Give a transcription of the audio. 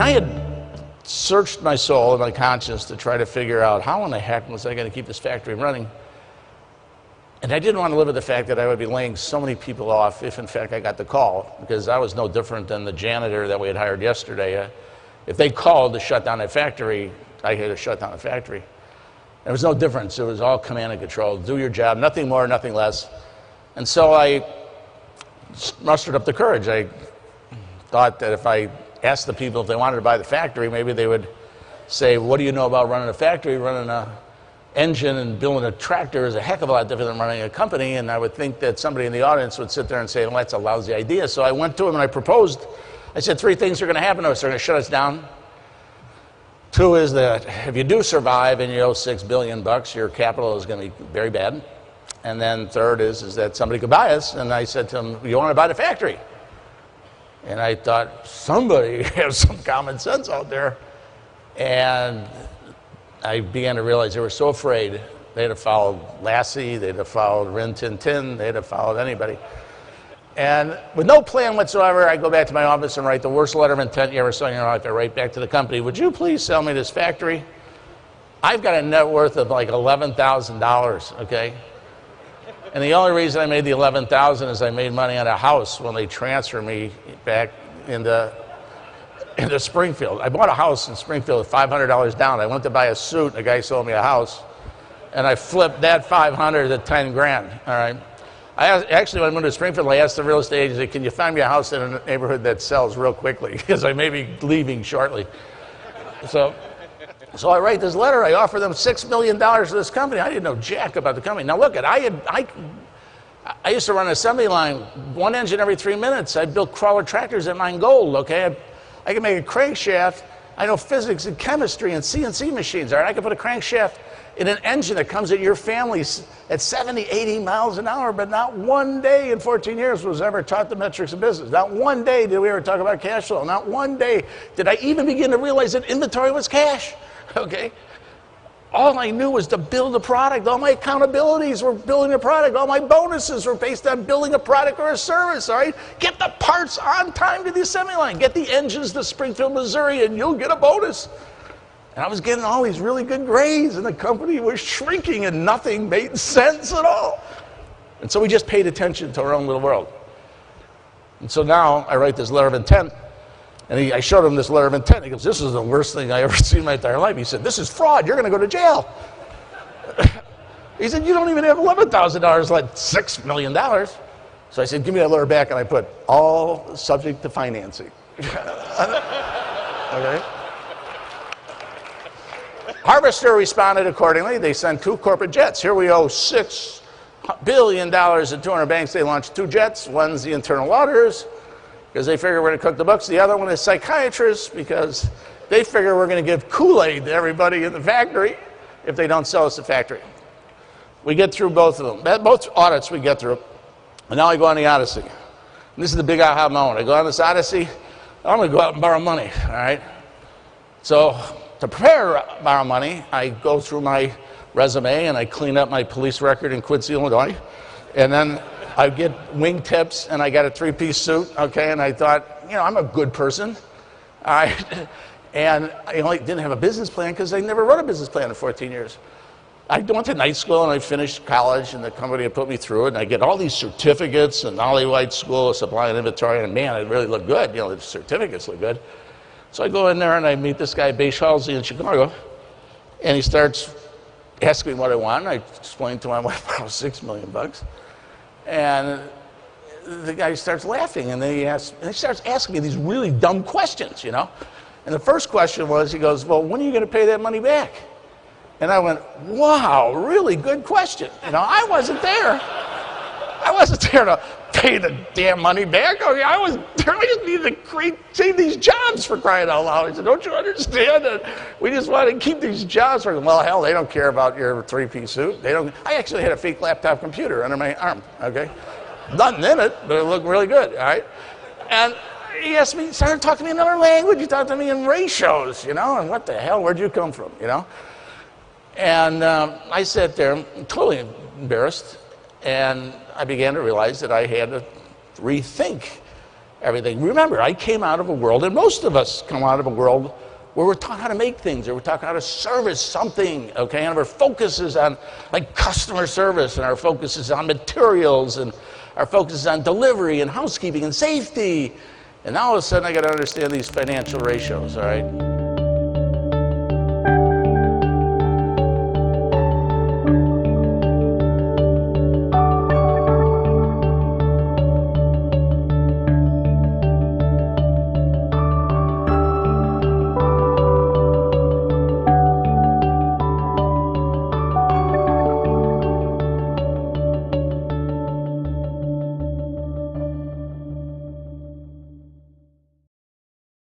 I had searched my soul and my conscience to try to figure out how in the heck was I going to keep this factory running. And I didn't want to live with the fact that I would be laying so many people off if, in fact, I got the call, because I was no different than the janitor that we had hired yesterday. If they called to shut down that factory, I had to shut down the factory. There was no difference. It was all command and control. Do your job, nothing more, nothing less. And so I mustered up the courage. I thought that if I asked the people if they wanted to buy the factory, maybe they would say, what do you know about running a factory? Running an engine and building a tractor is a heck of a lot different than running a company. And I would think that somebody in the audience would sit there and say, well, that's a lousy idea. So I went to them and I proposed. I said, 3 things are going to happen to us. They're going to shut us down. 2 is that if you do survive and you owe $6 billion, your capital is going to be very bad. And then 3rd is that somebody could buy us. And I said to them, you want to buy the factory? And I thought, somebody has some common sense out there. And I began to realize they were so afraid. They'd have followed Lassie, they'd have followed Rin Tin Tin, they'd have followed anybody. And with no plan whatsoever, I go back to my office and write the worst letter of intent you ever saw in your life. I write back to the company, would you please sell me this factory? I've got a net worth of like $11,000, okay? And the only reason I made the $11,000 is I made money on a house when they transferred me back into Springfield. I bought a house in Springfield with $500 down. I went to buy a suit. A guy sold me a house, and I flipped that $500 to $10 grand. All right. Actually, when I moved to Springfield, I asked the real estate agent, "Can you find me a house in a neighborhood that sells real quickly? Because I may be leaving shortly." So I write this letter. I offer them $6 million to this company. I didn't know jack about the company. Now look, I used to run an assembly line, 1 engine every 3 minutes. I built crawler tractors at Mine Gold. Okay, I can make a crankshaft. I know physics and chemistry and CNC machines. All right, I can put a crankshaft in an engine that comes at your family's at 70, 80 miles an hour, but not one day in 14 years was ever taught the metrics of business. Not one day did we ever talk about cash flow. Not one day did I even begin to realize that inventory was cash. Okay? All I knew was to build a product. All my accountabilities were building a product. All my bonuses were based on building a product or a service, all right? Get the parts on time to the assembly line. Get the engines to Springfield, Missouri, and you'll get a bonus. And I was getting all these really good grades, and the company was shrinking, and nothing made sense at all. And so we just paid attention to our own little world. And so now I write this letter of intent. And I showed him this letter of intent. He goes, this is the worst thing I ever seen in my entire life. He said, this is fraud. You're going to go to jail. He said, you don't even have $11,000, like $6 million. So I said, give me that letter back. And I put, all subject to financing. Okay. Harvester responded accordingly. They sent 2 corporate jets. Here we owe $6 billion at 200 banks. They launched 2 jets. One's the internal auditors, because they figure we're going to cook the books. The other one is psychiatrists, because they figure we're going to give Kool-Aid to everybody in the factory if they don't sell us the factory. We get through both of them. Both audits we get through. And now I go on the Odyssey. And this is the big aha moment. I go on this Odyssey. I'm going to go out and borrow money, all right? So to prepare to borrow money, I go through my resume and I clean up my police record in Quincy, Illinois. And then I get wingtips, and I got a 3-piece suit, okay? And I thought, you know, I'm a good person, all right? And I only didn't have a business plan because I never wrote a business plan in 14 years. I went to night school, and I finished college, and the company had put me through it, and I get all these certificates, and Ollie White School of Supply and Inventory, and man, it really looked good. You know, the certificates look good. So I go in there, and I meet this guy, Bache Halsey in Chicago, and he starts asking me what I want. I explained to him I want to borrow $6 million. And the guy starts laughing, and then he starts asking me these really dumb questions, you know. And the first question was, he goes, well, when are you going to pay that money back? And I went, wow, really good question. You know, I wasn't there. I wasn't there to pay the damn money back. Okay, I was there. I just needed to save these jobs, for crying out loud. I said, don't you understand that we just want to keep these jobs? Well, hell, they don't care about your 3-piece suit. They don't. I actually had a fake laptop computer under my arm, okay? Nothing in it, but it looked really good, all right? And he asked me, started talking to me in another language. He talked to me in ratios, you know, and what the hell, where'd you come from, you know? And I sat there, totally embarrassed, and I began to realize that I had to rethink everything. Remember, I came out of a world, and most of us come out of a world where we're taught how to make things, or we're taught how to service something, okay? And our focus is on like customer service, and our focus is on materials, and our focus is on delivery and housekeeping and safety. And now all of a sudden I got to understand these financial ratios, all right?